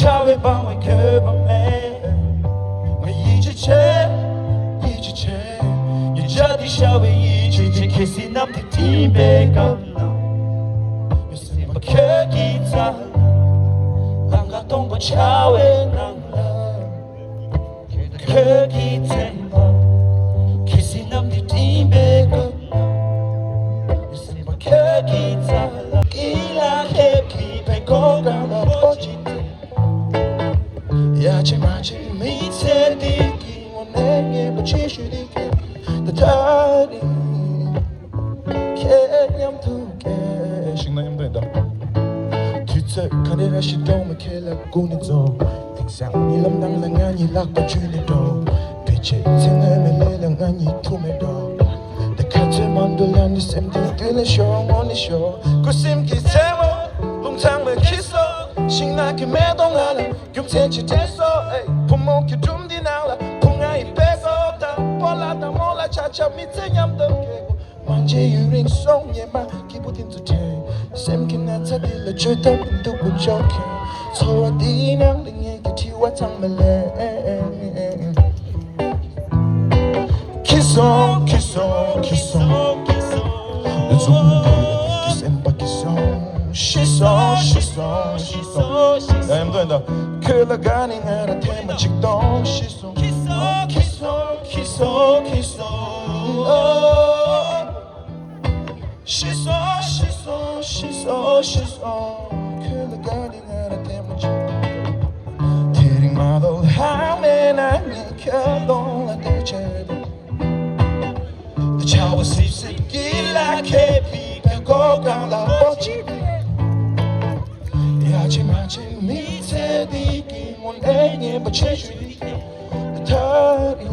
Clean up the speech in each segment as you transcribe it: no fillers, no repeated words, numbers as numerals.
차회 밤의 그 밤에 이주채 여자들 샤워에 이주채 키스 남들 팀에 건너 요새 막혀 기타 랑가동 건 차회 랑라 그 기타 키스 남들 팀에 건너 요새 막혀 기타 이라 해피 배고가 넘어지듯 야채마치 밑에 디기 원행에 붙이시리게 다리 개념 두개 식나염도 된다 뒤째 카네라 시도면 켈라꾸니도 땡상 일럼낭랑하니 락바주니도 빛에 생음에 레랑하니 투메도 내 카트 만들려니 샘들 뛰는 쇼원이 쇼 구심기 세모 롱창을 키소 신나게 매동하는 금세치 됐어 부모께 둠디 나라 풍아이 뺏었다 뻘라다 몰라 차차 밑에 냠도 깨고 만지 유링 송예만 기부딘 두테 샘킨 나타딜러 줄다 빈도 부족해 서와 디낭 링에게 티와 장멜레 키송 키송 키송 눈속에 기센바 키송 시선 나 힘들다 흘러가는 하나 테마 직동 시선 시선 흘러가는 하나 테마 직동 대링마도 하면 아니 결론을 대체도 내 차와 씹씹기라 캐비 벽고 갈라버지 야채마치 밑에 디기 원행에 붙여주리게 다리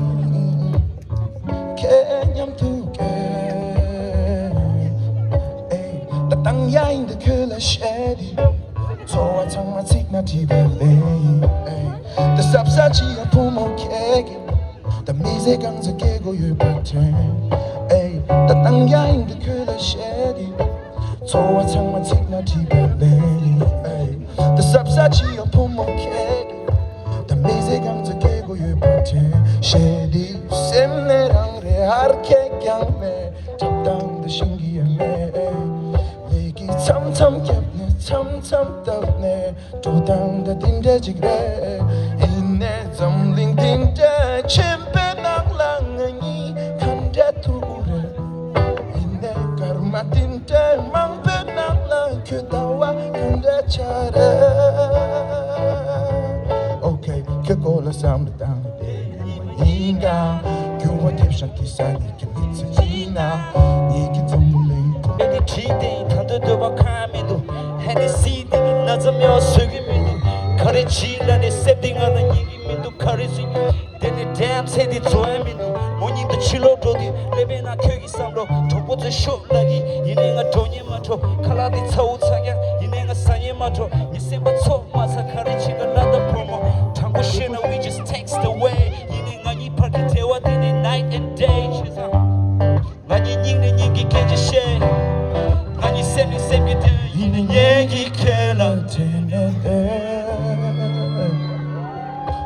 개념 두개 따땅 야인데 클래셰디 소와 창마 signa 티벨레 다 쌉싸지야 부모 케기 다 미세 강자 깨고 유바테 따땅 야인데 클래셰디 소와 창마 signa 티벨레 다 쌉싸지야 부모 케기 다 미세 강자 깨고 유바테 셰디 샘내랑 레하르케 갱메 적당도 신기하네 내기 참참 겹네 참참 떡네 도당다 딘데지 그래 이내 점링 딘데 침배 낭랑이 간데 투구래 이내 가르마 딘데 망배 낭랑 그다와 간데 차례 오케이 그걸로 싸움도 당대 인가 교와 캡션 기사니 김미츠지나 얘기 덤블링 메디 지대 다도도바 카미도 헤니시 딩이 나자며 속이미도 거래 지란에 세팅하는 얘기미도 거래지 데니 댐 세디 조에미도 모니도 칠로도디 레베나 켜기 삼로 도보트 쇼라기 이내가 돈이 많죠 칼라디 차우차게 이내가 산이 많죠 미세바 초마사 카리치가 나다 포모 당고 신나 we just text away 이내가 이 파티 대화되니 night and day 나니 닝는 얘기 깨지시 나니 쌤이 쌤이 이는 얘기 켈라테네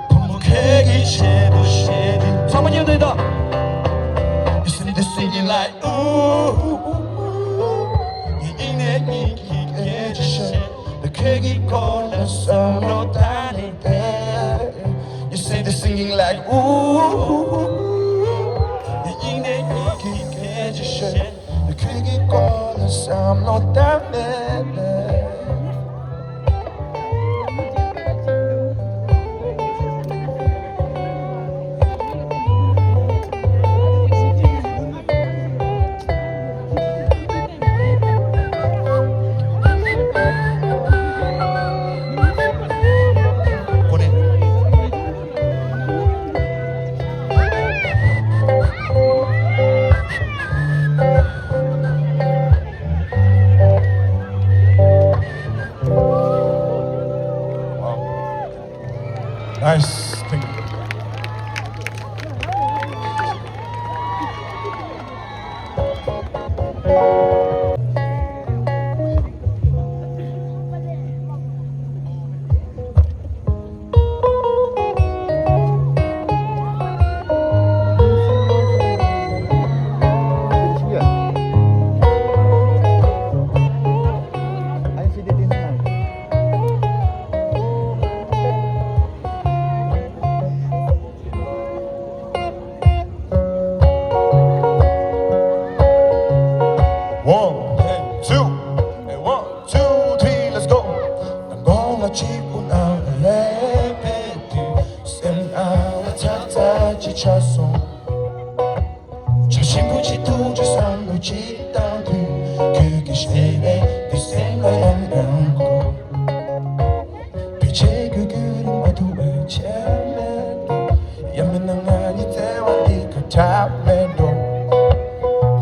부모케기 쉐도 쉐디 잠깐만요 너희다 Listen to singing like ooh 이네 얘기 깨지시 내 케기 콜라서 너 다니대 You say the singing like ooh 이네 얘기 깨지시 내 케기 콜라서 너 다니대 Nice, thank you. 지고 나의 베드 쌤아와 타타 지쳤어 자신부지 두주선 놓치다도 그게 싫네 네 생각만 거 빛의 그 그림 어두워 채매도 연민한 아니 대화 네가 답해도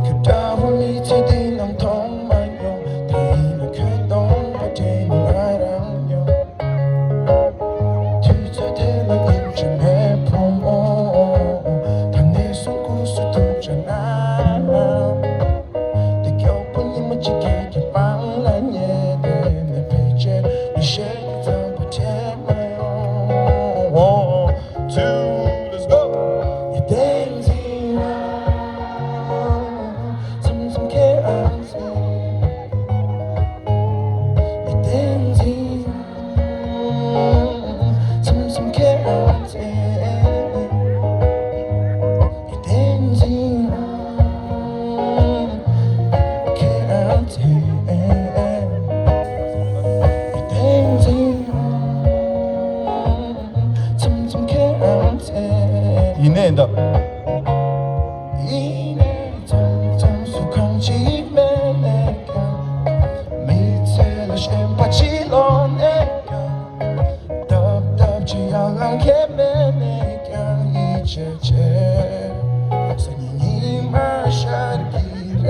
그다음 밑에 딩랑 통만요 다이는 그동 버티는 나랑요 뒤져 대박 인정해 봄 다내 손구수 두잖아 내 곁분님은 지키기 빵란 예대 내 페이지에 이 쉐이크던 버텨마요 1, 2, let's go 이 댄싱 삼삼케 안세 이 댄싱 삼삼케 안세 이 댄싱 케 안세 이 댄싱 삼삼케 안세 이내다 이내 점점 수강지매 내가 밑에는 셴바지로 내가 답답지 않게 내가 이제 제 생이 마셔기래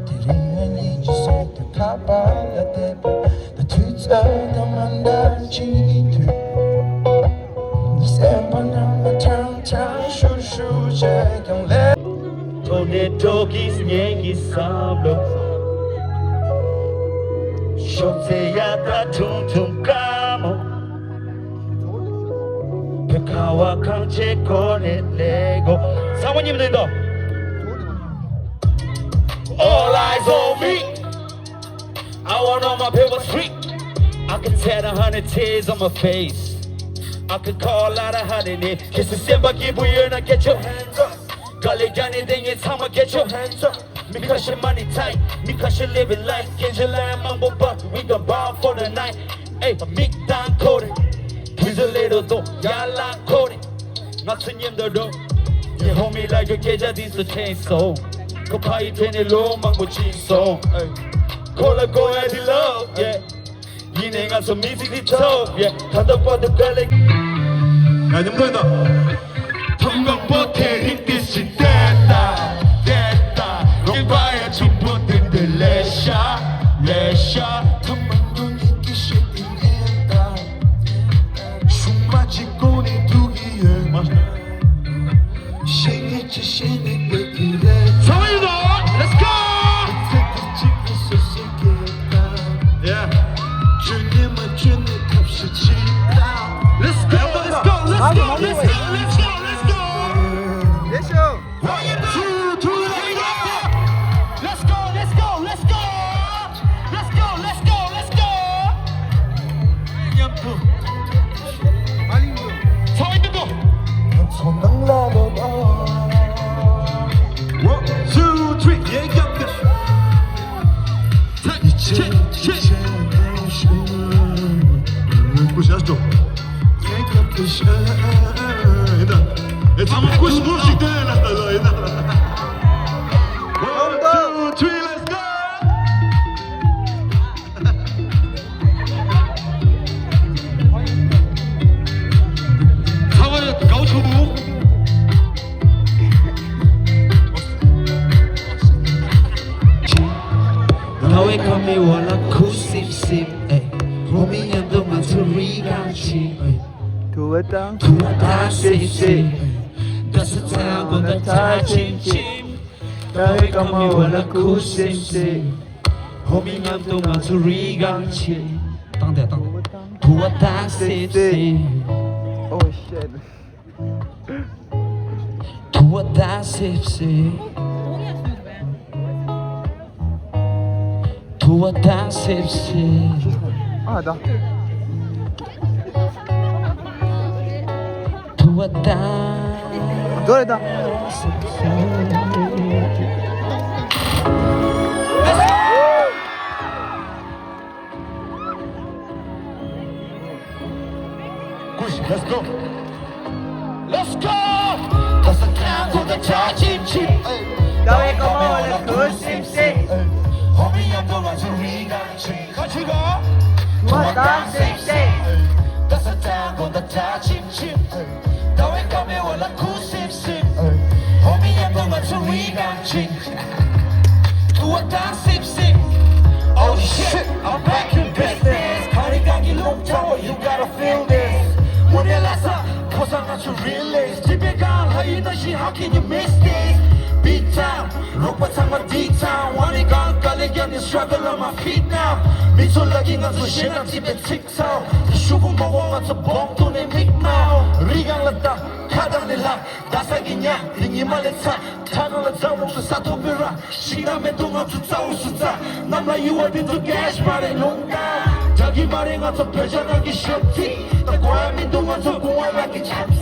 들으면 이제 선택해봐야 돼 나 트위터도 만나지 돈에 독이 얘기 삼로 쇼트야 다 퉁퉁 까모 백화와 강제 꺼내내고 사모님들도 All eyes on me I want all my people street I can tell 100 tears on my face I could call out 100 kiss the simba give you and get your hands up Gully Johnny then it's time to get your hands up because your money tight because you living life get your lamb mambo but we gon' ball for the night hey big down coded please a little though y'all like coded nothing in the door you hold me like a cage at this chainsaw go party penny low mambo chiso hey call a go at the love yeah 이 내가 좀 미지기 top yeah 가득 뻗은 걸레 야 님들다 통곡 버튼 힘듯이 됐다 됐다 이봐야 충분들 레샤 레샤 탐망도 있기 싫다 숨마치 꼬리 두기에 생일치 생일 왜 그래 성일도 let's go yeah 주님은 주님 값이 치다 let's go let's go let's go let's go let's go let's go Let's go. 1, 2, 3 let's go let's go let's go let's go let's go let's go 양프 빨리 줘. 성일도 손랑 나눠봐 1, 2, 3 얘기합니다 이제 보시죠 얘기합듯이 다 먹고 싶은 음식 때려놨다 너 1, 2, 3 let's go 사원의 가오초부 너의 감이 원라 쿠십십 호미년도 마트리같이 두었다. 두었다 씹씹 따뜻한 건다 다 침침 너의 감이 원라 쿠십십 호미년도 마트리같이 땅대 땅대 두었다 씹씹 Oh shit. 두었다 씹씹 두었다 씹씹 아, 나. 두었다 노래다. 씹씹 go. Let's go. 따뜻한 자침침. 너의 검은 그 씹씹 홈이 한동안 우리가 같이 가. 왔다 씹씹 따뜻한 자침침. 너의 검에 올라 구십십. 홈이 한동안 우리가 왔다 씹씹. Oh shit, I'm back in business. 거리감기 loop tower, you gotta feel this. 문열라서 포상한 줄 release. 집에 간 하이너시, how can you miss this? B-town, 록바탕과 D-town. 원이 간 깔리견이 struggle on my feet now. 미솔라기 가서 신랑 집에 틱톡. 슈군 보고 가서 봉돈에 믹마우. 리강랐다, 카단일라. 나사기냐, 링이 말레차. 타널라 자몽도 사토비라. 시간에 동안 주자우 수자. 남라 유월빈도 게시말에 농가. 자기 말에 가서 표현하기 쉽지. 나 과민 동안 저 공활하기 잠시.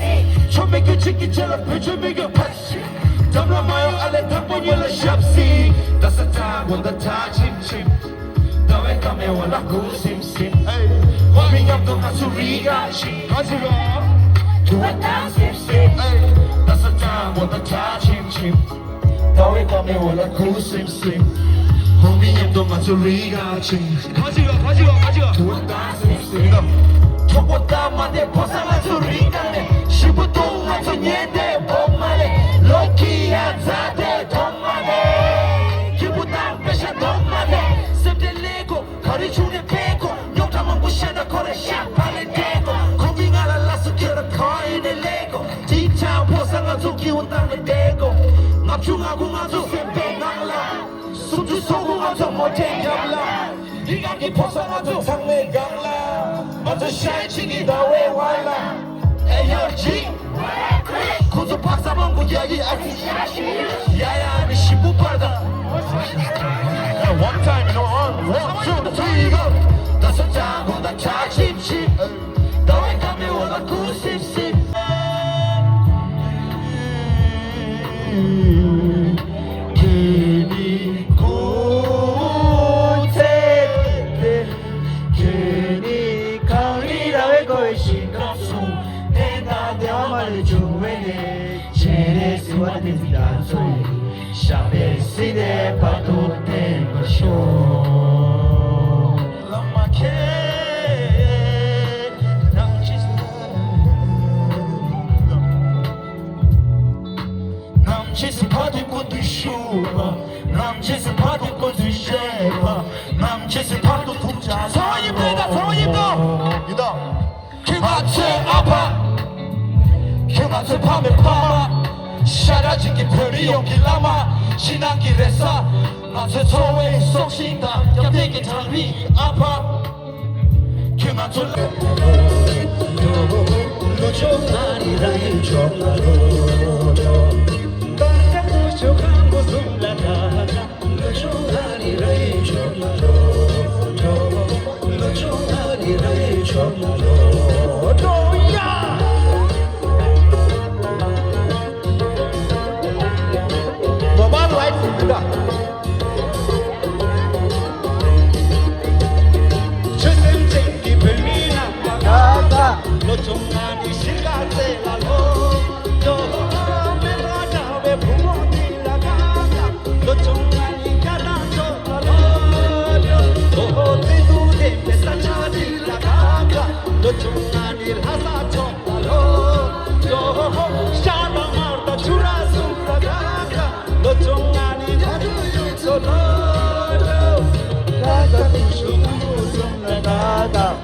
처음에 그 치기처럼 표준비교 파시. 담라마요 알레 탁본 열라 샵시. 따뜻한 원다 다짐침. 너의 감에 올라 구심심. 화민감 동안 수리가 가지고 두었다 씹씹. 따뜻한 원다 다짐침. 너의 감에 올라 구심심. 화민감 동안 수리가 가지고 두었다 씹씹. 두었다 만에 벗어난 수리가네. 10분 동안 전예대 bom만해. 럭키한 자대 돈만해. 기분당 배샷 돈만해. 습들리고 거리 중에 빼고 용담은 무시하다 거래 샷판에 대고 고민하라 라스 켜라 거인을 내고 디타운 보상하죠 기운 땅에 대고 납중하고 가서 쌤빼 날라 숨주 소공하죠 못해 gamla 이강기 보상하죠 상내 강라 먼저 샤이치기 너왜 war라 ARG 고소 박사방구 야기 아티 야야 니 신부 빠르다 One time, you know, on 1, 2, 3, go. 다섯 장, 혼자 자침침. 너의 감에 올라 구십십. 괜히 고태 괜히 강리라의 거의 신감수 내가 내 말을 주외네 제레스와 된다 소리 샤베시네 봐도 된 것이오 남짓은 받을 것도 쉬워 남짓은 받을 것도 쉐파 남짓은 받을 동자 서원님도 그맛을 아파 그맛을 밤에 파마 사라진 게 별이 용기 남아 지난 길에서 맛을 소외 쏙신다 곁에게 장비 아파 그맛을 너좀 아니라 일종으로 깜짝 부족한 곳 올라가가 너좀 아니라 일종으로 너좀 아니라 일종으로 너야 너만 라이프입니다 저승쟁기 별미나 나가 너좀 많이 실각대라고 너가 왜 부모님 나가가 너좀 많이 가라줘라고 너도 내 뱃살 찾으라가가 너좀 많이 하사줘라고 너 샤방마다 주라수라가가 너좀 많이 가져줘라 나가 무슨 나가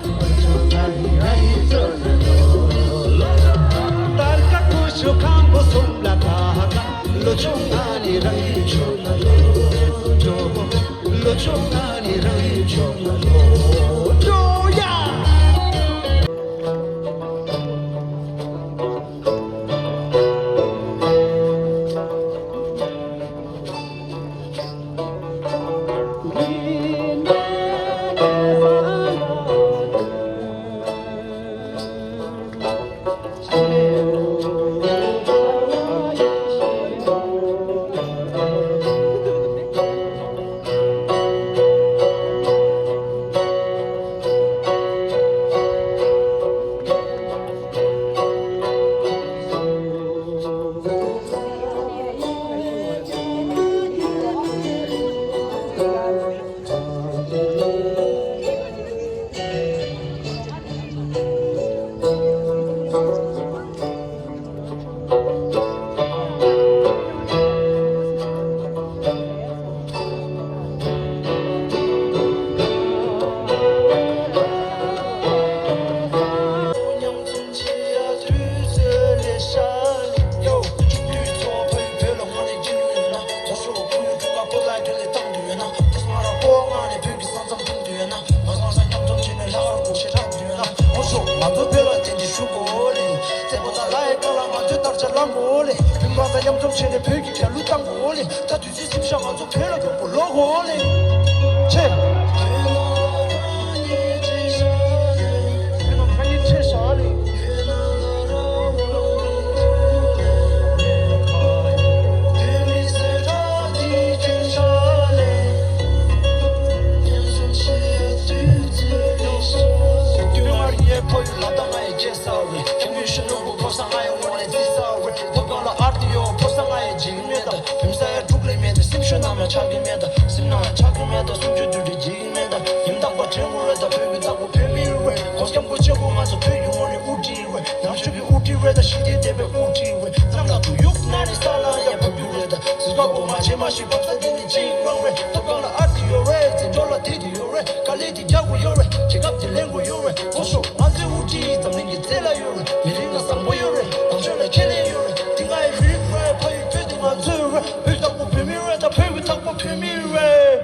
부족한 곳 올라가가 너좀 아니라 일종으로 너좀 아니라 일종으로 너야 바다 염정체내 벽이자 루땅고 올린 다 뒤지심 샤가도 배라게 불러고 올린 제 차기매다 심나한 차기매다 숨주들이 지기매다 힘당과 증오래다 배기다고 배밀왜 고스경고 적고마서 배유원이 우지왜 남쪽이 우지왜다 시대대배 우지왜 남나도 육난이 살아야 배유래다 스가고 마지막이 박사진이 지광래 똑바로 아티오래 진돌라 디디오래 갈리디 야구요래 제갑지 랭고요래 고수 안돼 우지 담는 게 텔라요래 미rin가 쌍보요래 남편의 켈레요래 딩가의 리프레 파이 페드만 트레 배기다고 배밀래다 배기다고 배밀래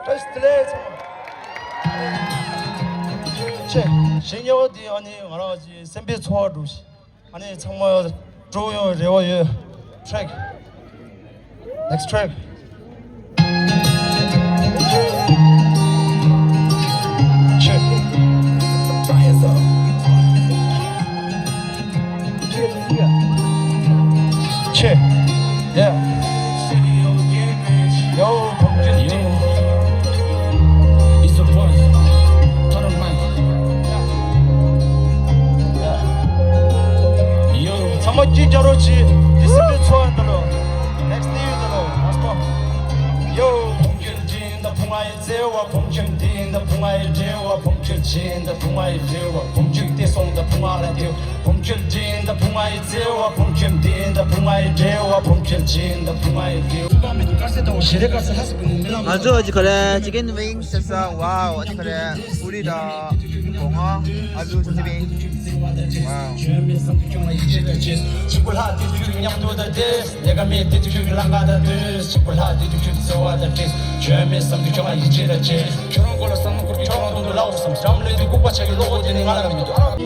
베스트레이터 제 신여디 아니 알아지 샘비 초아루시 아니 정말 좋아요 레워요 트랙 넥스트 트랙 제 제 yeah Yo, pumpkin tea. It's a boy. Turn on mic. Yo, 정말 진짜로지. 디스플레이 초안들로. Next year들로. Let's go. Yo, pumpkin tea. 나 풍화의 제와 pumpkin tea. 나 풍화의 제와 pumpkin tea. 나 풍화의 제와 pumpkin tea. 송다 풍화의 tea. pumpkin tea. 나 풍화의 제와 pumpkin tea. 나 풍화의 제와 pumpkin tea. 나 풍화의 tea. 아주 어지 그래 chicken wings 됐어 와우 어지 그래 우리다 공어 아주 재미 와우 내가 밑에 뒤를 안 가다 시골하 뒤를 좋아하다 죄미 삼도 정말 이지라지 그런 걸로 쌓는 그렇게 저런 돈도 나오고 삼 잠레디 국바차기 로고진이 말아갑니다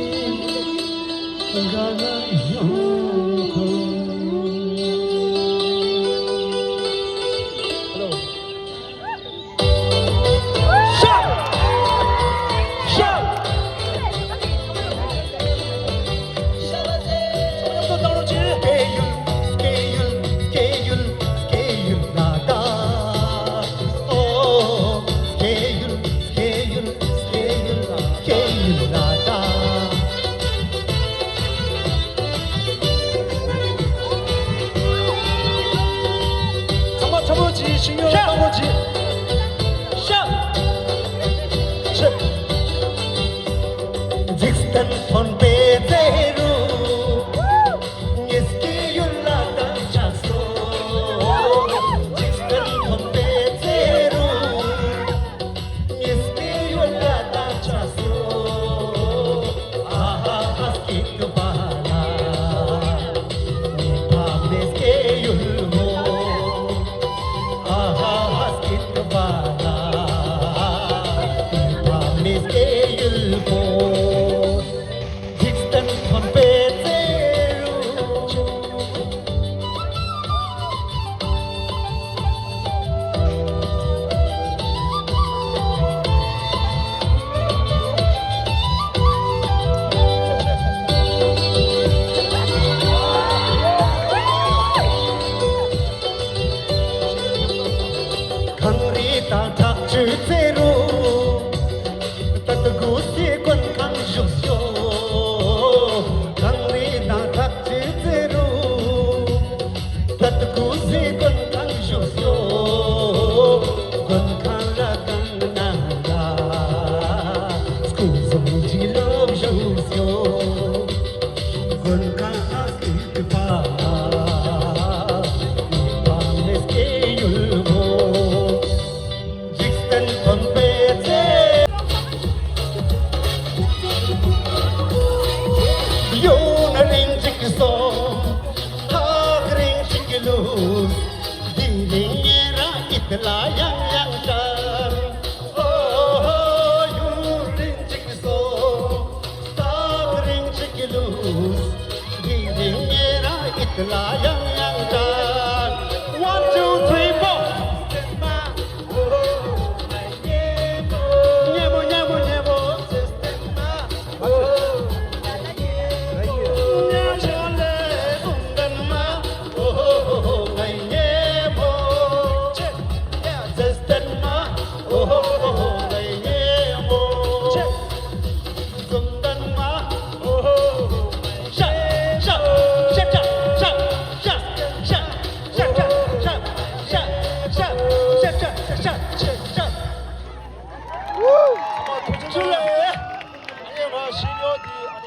줄래? 아니 뭐 신료디 아니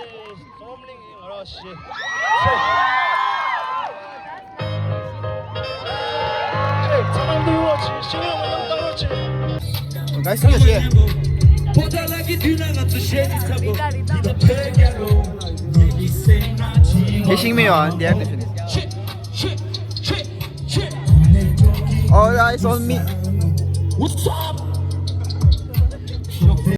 솜링이 뭐라 씨. 사람들 워치 신료만 따로치. Guys, ini sih. 보달라기 뒤나가 또 쉐리 타고 Hashing me on, dia ke sini. Oh, yeah, it's on me. What's up?